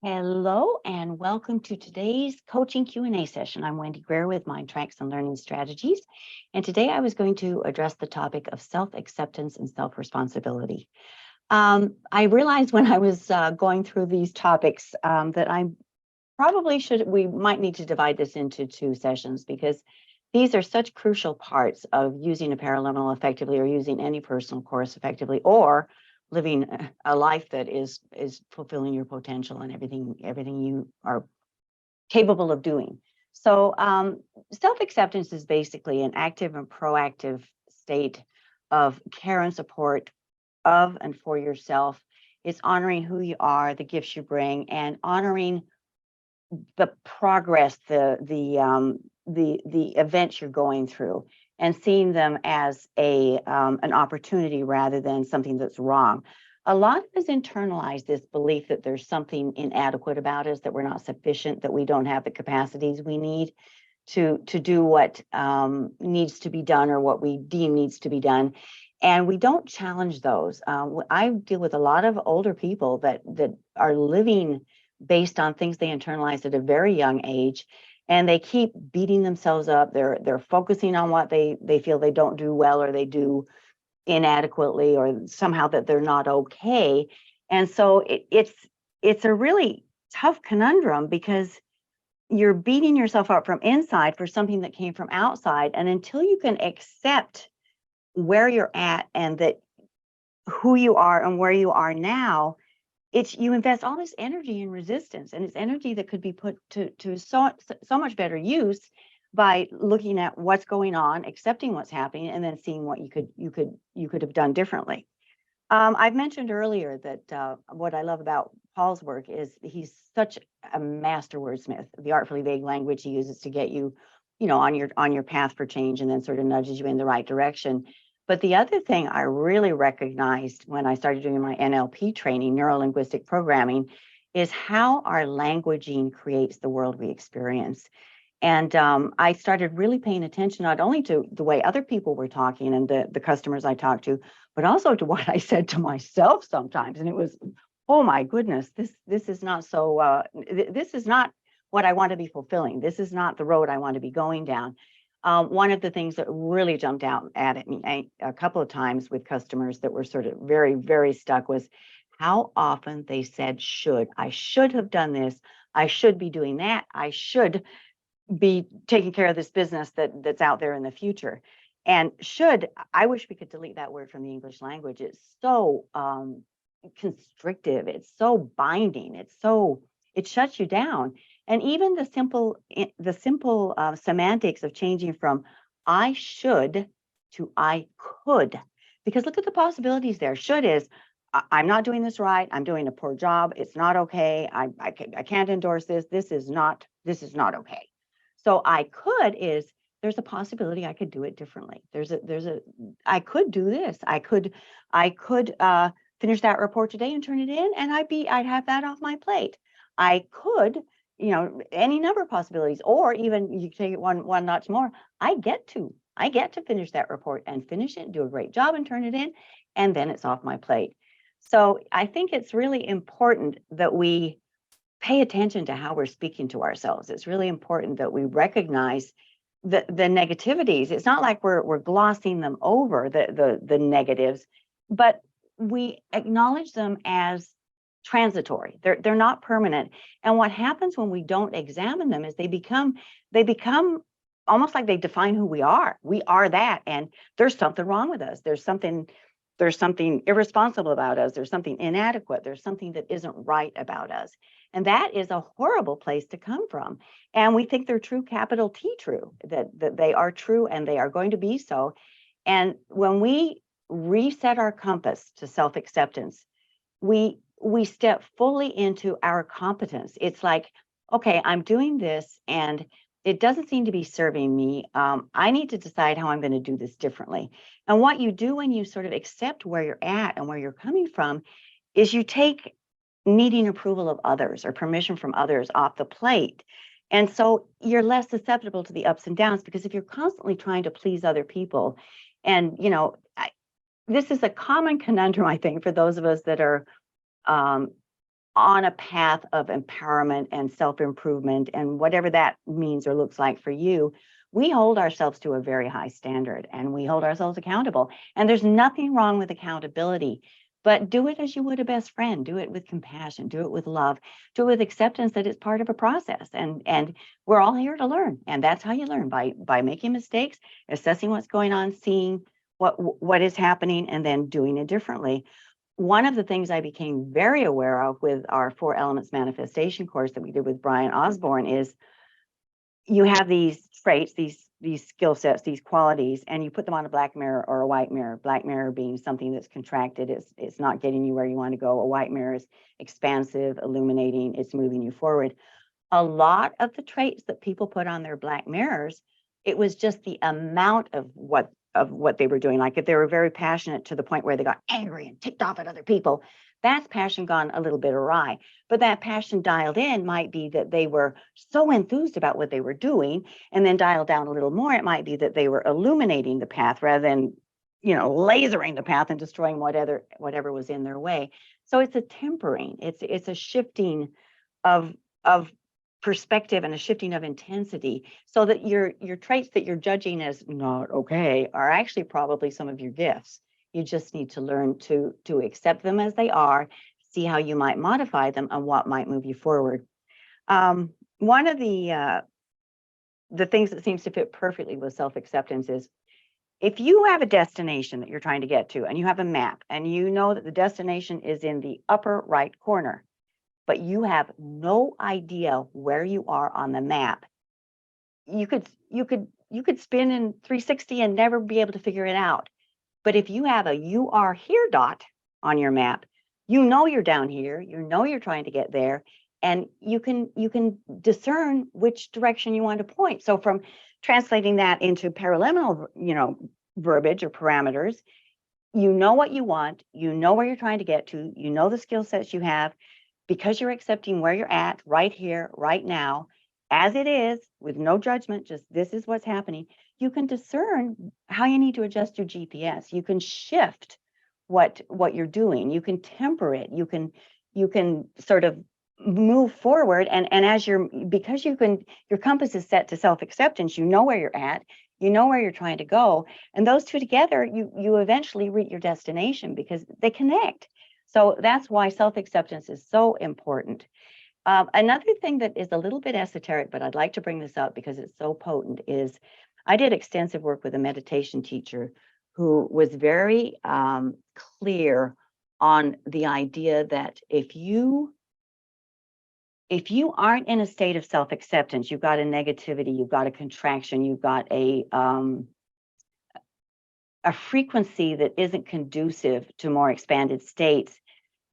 Hello and welcome to today's coaching Q&A session. I'm Wendy Greer with MINDTRX and Learning Strategies. And today I was going to address the topic of self-acceptance and self-responsibility. I realized when I was going through these topics that we might need to divide this into two sessions because these are such crucial parts of using a paraliminal effectively or using any personal course effectively or living a life that is fulfilling your potential and everything you are capable of doing. So self-acceptance is basically an active and proactive state of care and support of and for yourself. It's honoring who you are, the gifts you bring, and honoring the progress, the events you're going through, and seeing them as an opportunity rather than something that's wrong. A lot of us internalize this belief that there's something inadequate about us, that we're not sufficient, that we don't have the capacities we need to do what needs to be done or what we deem needs to be done. And we don't challenge those. I deal with a lot of older people that are living based on things they internalized at a very young age, and they keep beating themselves up. They're focusing on what they feel they don't do well or they do inadequately or somehow that they're not okay. And so it's a really tough conundrum because you're beating yourself up from inside for something that came from outside. And until you can accept where you're at and that who you are and where you are now, you invest all this energy in resistance, and it's energy that could be put to so much better use by looking at what's going on, accepting what's happening, and then seeing what you could have done differently. I've mentioned earlier that what I love about Paul's work is he's such a master wordsmith. The artfully vague language he uses to get you, on your path for change, and then sort of nudges you in the right direction. But the other thing I really recognized when I started doing my NLP training, neuro-linguistic programming, is how our languaging creates the world we experience. And I started really paying attention not only to the way other people were talking and the customers I talked to, but also to what I said to myself sometimes. And it was, oh my goodness, this is not so, this is not what I want to be fulfilling. This is not the road I want to be going down. One of the things that really jumped out at me a couple of times with customers that were sort of very, very stuck was how often they said should. I should have done this. I should be doing that. I should be taking care of this business that's out there in the future. And should, I wish we could delete that word from the English language. It's so constrictive. It's so binding. It shuts you down. And even the simple semantics of changing from I should to I could, because look at the possibilities there. Should is I'm not doing this right. I'm doing a poor job. It's not okay. I can't endorse this. This is not okay. So I could is there's a possibility I could do it differently. I could do this. I could finish that report today and turn it in, and I'd have that off my plate. I could, any number of possibilities, or even you take it one notch more. I get to finish that report and finish it, do a great job and turn it in, and then it's off my plate. So I think it's really important that we pay attention to how we're speaking to ourselves. It's really important that we recognize the negativities. It's not like we're glossing them over, the negatives, but we acknowledge them as transitory. They're not permanent. And what happens when we don't examine them is they become almost like they define who we are. We are that, and there's something wrong with us. There's something irresponsible about us. There's something inadequate. There's something that isn't right about us. And that is a horrible place to come from. And we think they're true, capital T true, that they are true and they are going to be so. And when we reset our compass to self-acceptance, we step fully into our competence. It's like, okay, I'm doing this and it doesn't seem to be serving me. I need to decide how I'm going to do this differently. And what you do when you sort of accept where you're at and where you're coming from is you take needing approval of others or permission from others off the plate. And so you're less susceptible to the ups and downs, because if you're constantly trying to please other people, and, this is a common conundrum, I think, for those of us that are on a path of empowerment and self-improvement and whatever that means or looks like for you, we hold ourselves to a very high standard and we hold ourselves accountable. And there's nothing wrong with accountability, but do it as you would a best friend. Do it with compassion, do it with love, do it with acceptance that it's part of a process. And we're all here to learn. And that's how you learn, by making mistakes, assessing what's going on, seeing what is happening, and then doing it differently. One of the things I became very aware of with our 4 Elements Manifestation course that we did with Brian Osborne is you have these traits, these skill sets, these qualities, and you put them on a black mirror or a white mirror. Black mirror being something that's contracted, it's not getting you where you want to go. A white mirror is expansive, illuminating, it's moving you forward. A lot of the traits that people put on their black mirrors, it was just the amount of what they were doing. Like if they were very passionate to the point where they got angry and ticked off at other people, that's passion gone a little bit awry. But that passion dialed in might be that they were so enthused about what they were doing, and then dialed down a little more, it might be that they were illuminating the path rather than, lasering the path and destroying whatever was in their way. So it's a tempering, it's a shifting of perspective and a shifting of intensity, so that your traits that you're judging as not okay are actually probably some of your gifts. You just need to learn to accept them as they are, see how you might modify them and what might move you forward. One of the things that seems to fit perfectly with self-acceptance is if you have a destination that you're trying to get to and you have a map and you know that the destination is in the upper right corner, but you have no idea where you are on the map, you could spin in 360 and never be able to figure it out. But if you have a "you are here" dot on your map, you know you're down here, you know you're trying to get there, and you can discern which direction you want to point. So from translating that into paraliminal, verbiage or parameters, you know what you want, you know where you're trying to get to, you know the skill sets you have, because you're accepting where you're at right here, right now, as it is, with no judgment, just this is what's happening. You can discern how you need to adjust your GPS. You can shift what you're doing. You can temper it. You can sort of move forward. And as because your compass is set to self-acceptance, you know where you're at, you know where you're trying to go. And those two together, you eventually reach your destination because they connect. So that's why self-acceptance is so important. Another thing that is a little bit esoteric, but I'd like to bring this up because it's so potent, is I did extensive work with a meditation teacher who was very clear on the idea that if you aren't in a state of self-acceptance, you've got a negativity, you've got a contraction, you've got a frequency that isn't conducive to more expanded states,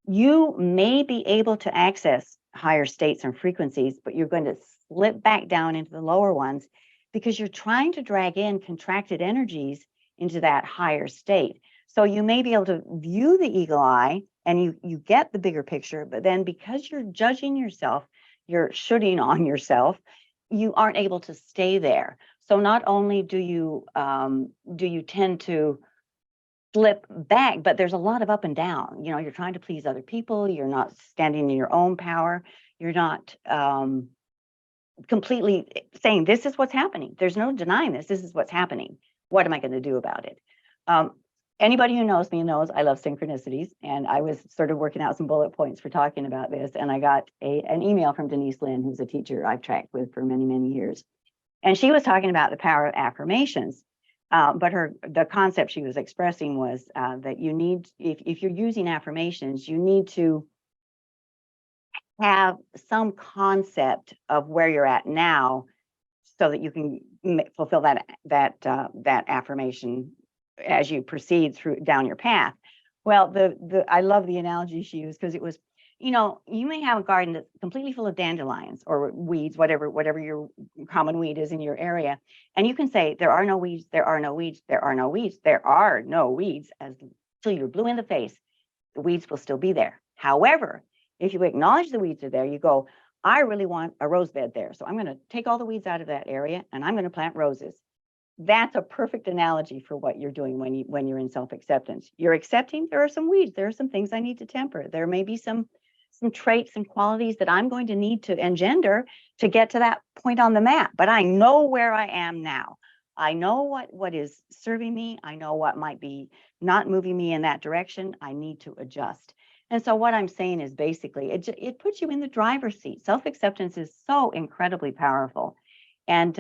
you may be able to access higher states and frequencies, but you're going to slip back down into the lower ones because you're trying to drag in contracted energies into that higher state. So you may be able to view the eagle eye and you get the bigger picture, but then because you're judging yourself, you're shooting on yourself, you aren't able to stay there. So not only do you tend to slip back, but there's a lot of up and down. You're trying to please other people. You're not standing in your own power. You're not completely saying, this is what's happening. There's no denying this. This is what's happening. What am I going to do about it? Anybody who knows me knows I love synchronicities. And I was sort of working out some bullet points for talking about this. And I got an email from Denise Lynn, who's a teacher I've tracked with for many, many years. And she was talking about the power of affirmations. But the concept she was expressing was that you need, if you're using affirmations, you need to have some concept of where you're at now, so that you can fulfill that affirmation as you proceed down your path. Well, I love the analogy she used, because it was, you may have a garden that's completely full of dandelions or weeds, whatever your common weed is in your area. And you can say, there are no weeds, there are no weeds, there are no weeds, there are no weeds, until you're blue in the face. The weeds will still be there. However, if you acknowledge the weeds are there, you go, I really want a rose bed there. So I'm going to take all the weeds out of that area and I'm going to plant roses. That's a perfect analogy for what you're doing when you're in self-acceptance. You're accepting there are some weeds, there are some things I need to temper. There may be some some traits and qualities that I'm going to need to engender to get to that point on the map. But I know where I am now. I know what is serving me. I know what might be not moving me in that direction. I need to adjust. And so what I'm saying is basically it puts you in the driver's seat. Self-acceptance is so incredibly powerful. And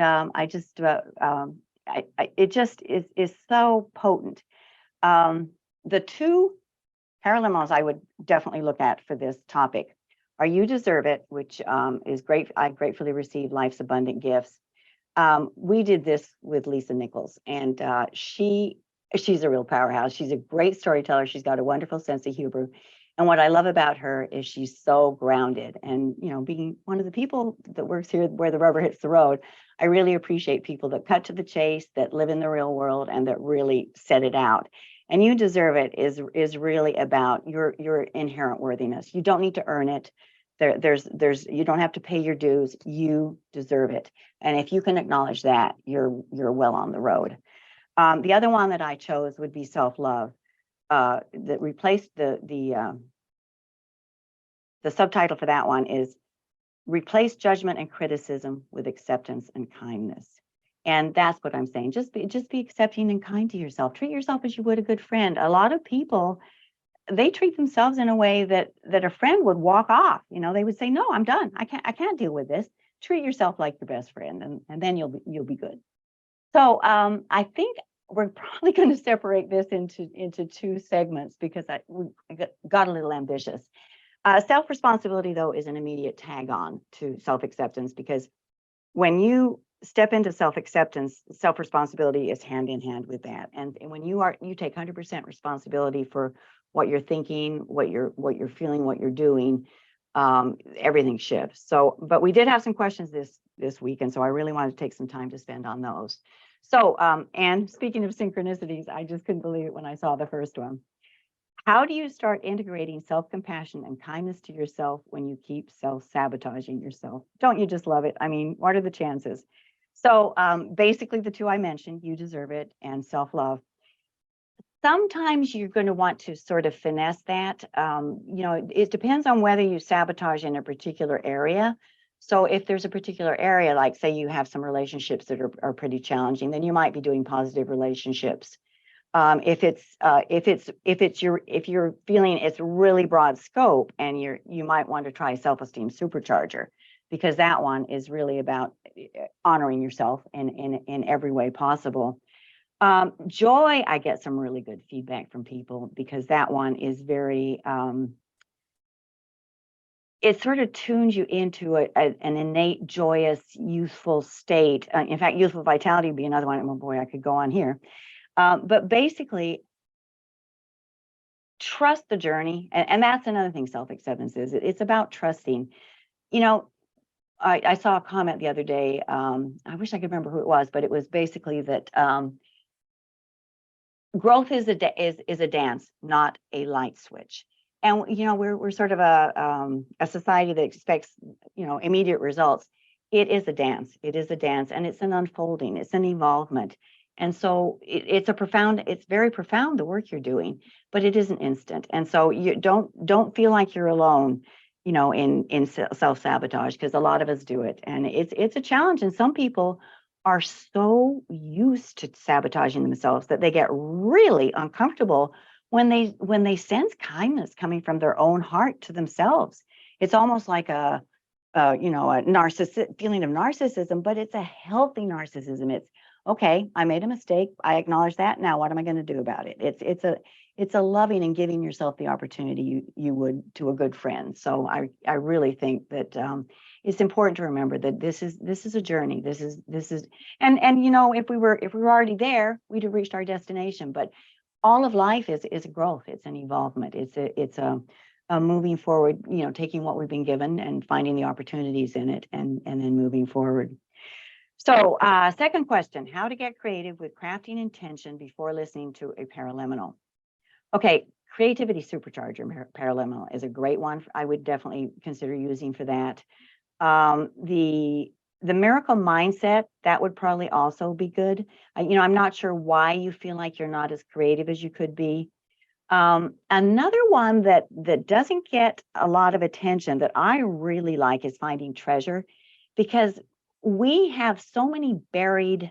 it just is so potent. The two paraliminals I would definitely look at for this topic are You Deserve It, which is great. I gratefully received Life's Abundant Gifts. We did this with Lisa Nichols, and she's a real powerhouse. She's a great storyteller. She's got a wonderful sense of humor. And what I love about her is she's so grounded. And, being one of the people that works here where the rubber hits the road, I really appreciate people that cut to the chase, that live in the real world, and that really set it out. And You Deserve It is really about your inherent worthiness. You don't need to earn it. You don't have to pay your dues. You deserve it. And if you can acknowledge that, you're well on the road. The other one that I chose would be self-love. That replaced the subtitle for that one is Replace Judgment and Criticism with Acceptance and Kindness. And that's what I'm saying. Just be accepting and kind to yourself. Treat yourself as you would a good friend. A lot of people, they treat themselves in a way that a friend would walk off. They would say, "No, I'm done. I can't deal with this." Treat yourself like your best friend, and then you'll be good. So I think we're probably going to separate this into two segments because I got a little ambitious. Self-responsibility, though, is an immediate tag on to self-acceptance, because when you step into self-acceptance, self-responsibility is hand in hand with that. And when you take 100% responsibility for what you're thinking, what you're feeling, what you're doing, everything shifts. So, but we did have some questions this week, and so I really wanted to take some time to spend on those. So, and speaking of synchronicities, I just couldn't believe it when I saw the first one. How do you start integrating self-compassion and kindness to yourself when you keep self-sabotaging yourself? Don't you just love it? I mean, what are the chances? So basically the two I mentioned, You Deserve It and self-love. Sometimes you're going to want to sort of finesse that. It depends on whether you sabotage in a particular area. So if there's a particular area, like say you have some relationships that are pretty challenging, then you might be doing positive relationships. If you're feeling it's really broad scope, and you might want to try self-esteem supercharger, because that one is really about honoring yourself in every way possible. Joy, I get some really good feedback from people, because that one is very it sort of tunes you into an innate, joyous, youthful state. In fact, youthful vitality would be another one. Oh boy, I could go on here. But basically, trust the journey. And that's another thing self-acceptance is. It's about trusting. I saw a comment the other day. I wish I could remember who it was, but it was basically that growth is a dance, not a light switch. And we're sort of a society that expects immediate results. It is a dance. It is a dance, and it's an unfolding. It's an evolvement. And so it's very profound, the work you're doing, but it isn't instant. And so you don't feel like you're alone, in self-sabotage, because a lot of us do it, and it's a challenge. And some people are so used to sabotaging themselves that they get really uncomfortable when they sense kindness coming from their own heart to themselves. It's almost like a narcissistic feeling of narcissism, but it's a healthy narcissism. It's okay, I made a mistake. I acknowledge that. Now, what am I going to do about it? It's a loving and giving yourself the opportunity you would to a good friend. So I really think that it's important to remember that this is a journey. This is and if we were already there, we'd have reached our destination. But all of life is a growth. It's an evolvement. It's a moving forward. Taking what we've been given and finding the opportunities in it, and then moving forward. So second question, how to get creative with crafting intention before listening to a paraliminal. Okay, creativity supercharger paraliminal is a great one. I would definitely consider using for that. The miracle mindset, that would probably also be good. I'm not sure why you feel like you're not as creative as you could be. Another one that doesn't get a lot of attention that I really like is finding treasure, because we have so many buried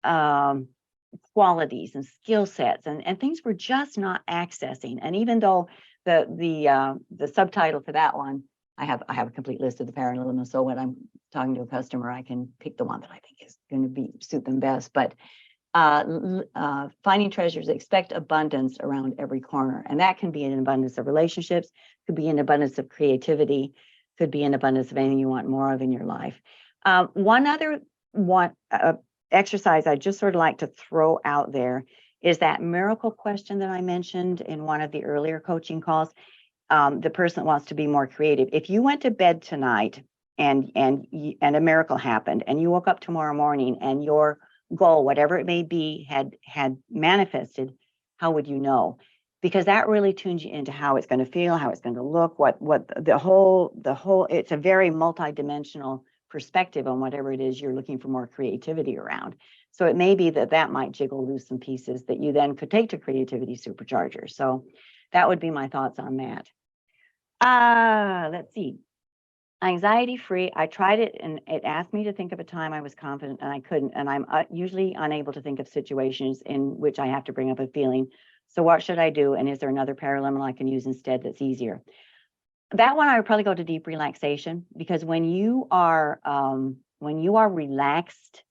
qualities and skill sets and things we're just not accessing. And even though the subtitle for that one, I have a complete list of the Paraliminals, so when I'm talking to a customer, I can pick the one that I think is going to suit them best. But finding treasures, expect abundance around every corner, and that can be an abundance of relationships, could be an abundance of creativity, could be an abundance of anything you want more of in your life. One other exercise I just sort of like to throw out there is that miracle question that I mentioned in one of the earlier coaching calls. The person wants to be more creative. If you went to bed tonight and a miracle happened, and you woke up tomorrow morning and your goal, whatever it may be, had manifested, how would you know? Because that really tunes you into how it's going to feel, how it's going to look, what the whole it's a very multidimensional perspective on whatever it is you're looking for more creativity around. So it may be that might jiggle loose some pieces that you then could take to creativity supercharger. So that would be my thoughts on that. Let's see. Anxiety free. I tried it and it asked me to think of a time I was confident and I couldn't. And I'm usually unable to think of situations in which I have to bring up a feeling. So what should I do? And is there another paraliminal I can use instead that's easier? That one I would probably go to deep relaxation, because when you are relaxed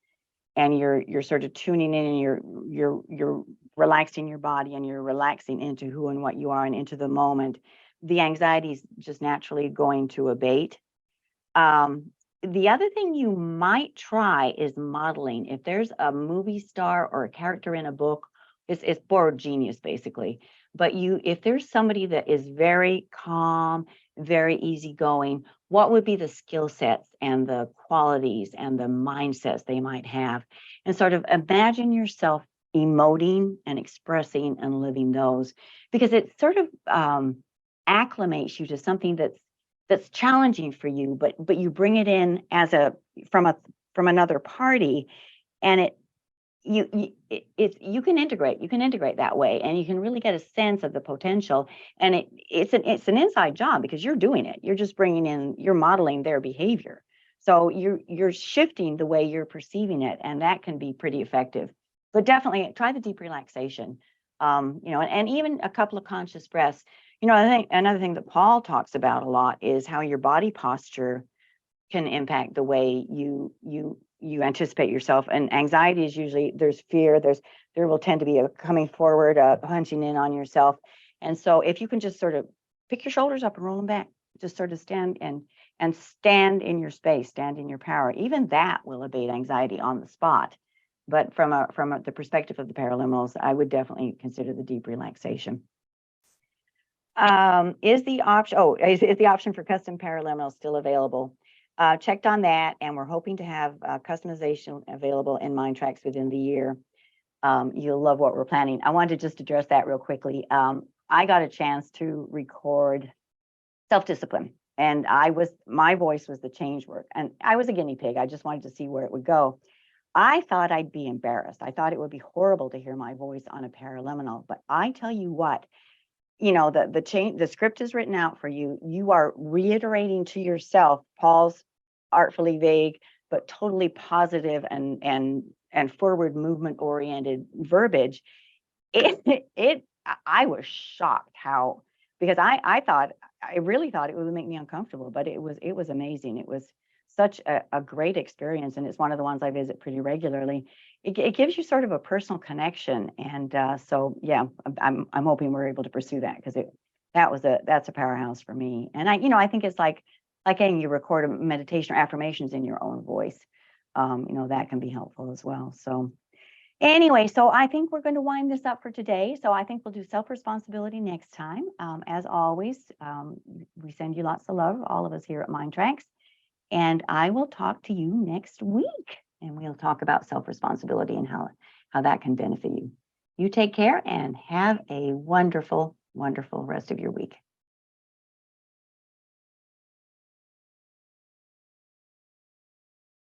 and you're sort of tuning in and you're relaxing your body and you're relaxing into who and what you are and into the moment, the anxiety is just naturally going to abate. The other thing you might try is modeling. If there's a movie star or a character in a book, it's borrowed genius basically. But if there's somebody that is very calm, very easygoing, what would be the skill sets and the qualities and the mindsets they might have? And sort of imagine yourself emoting and expressing and living those, because it sort of acclimates you to something that's challenging for you, but you bring it in as from another party, and you can integrate that way, and you can really get a sense of the potential. And it's an inside job, because you're doing it. You're just you're modeling their behavior. So you're shifting the way you're perceiving it, and that can be pretty effective. But definitely try the deep relaxation, and even a couple of conscious breaths. I think another thing that Paul talks about a lot is how your body posture can impact the way you anticipate yourself. And anxiety is usually, there's fear, there will tend to be a coming forward, punching in on yourself. And so if you can just sort of pick your shoulders up and roll them back, just sort of stand and stand in your space, stand in your power, even that will abate anxiety on the spot. But from the perspective of the Paraliminals, I would definitely consider the deep relaxation. Is the option for custom Paraliminals still available? Checked on that, and we're hoping to have customization available in MINDTRX within the year. You'll love what we're planning. I wanted to just address that real quickly. I got a chance to record self-discipline, and my voice was the change work, and I was a guinea pig. I just wanted to see where it would go. I thought I'd be embarrassed. I thought it would be horrible to hear my voice on a Paraliminal, but I tell you what, the script is written out for you. You are reiterating to yourself Paul's artfully vague but totally positive and forward movement oriented verbiage. I was shocked because I really thought it would make me uncomfortable, but it was amazing. It was such a great experience, and it's one of the ones I visit pretty regularly. It gives you sort of a personal connection, and so yeah, I'm hoping we're able to pursue that, because that's a powerhouse for me. And I think it's like you record a meditation or affirmations in your own voice. That can be helpful as well. So anyway, so I think we're going to wind this up for today. So I think we'll do self-responsibility next time. As always, we send you lots of love, all of us here at MINDTRX. And I will talk to you next week, and we'll talk about self-responsibility and how that can benefit you. You take care and have a wonderful, wonderful rest of your week.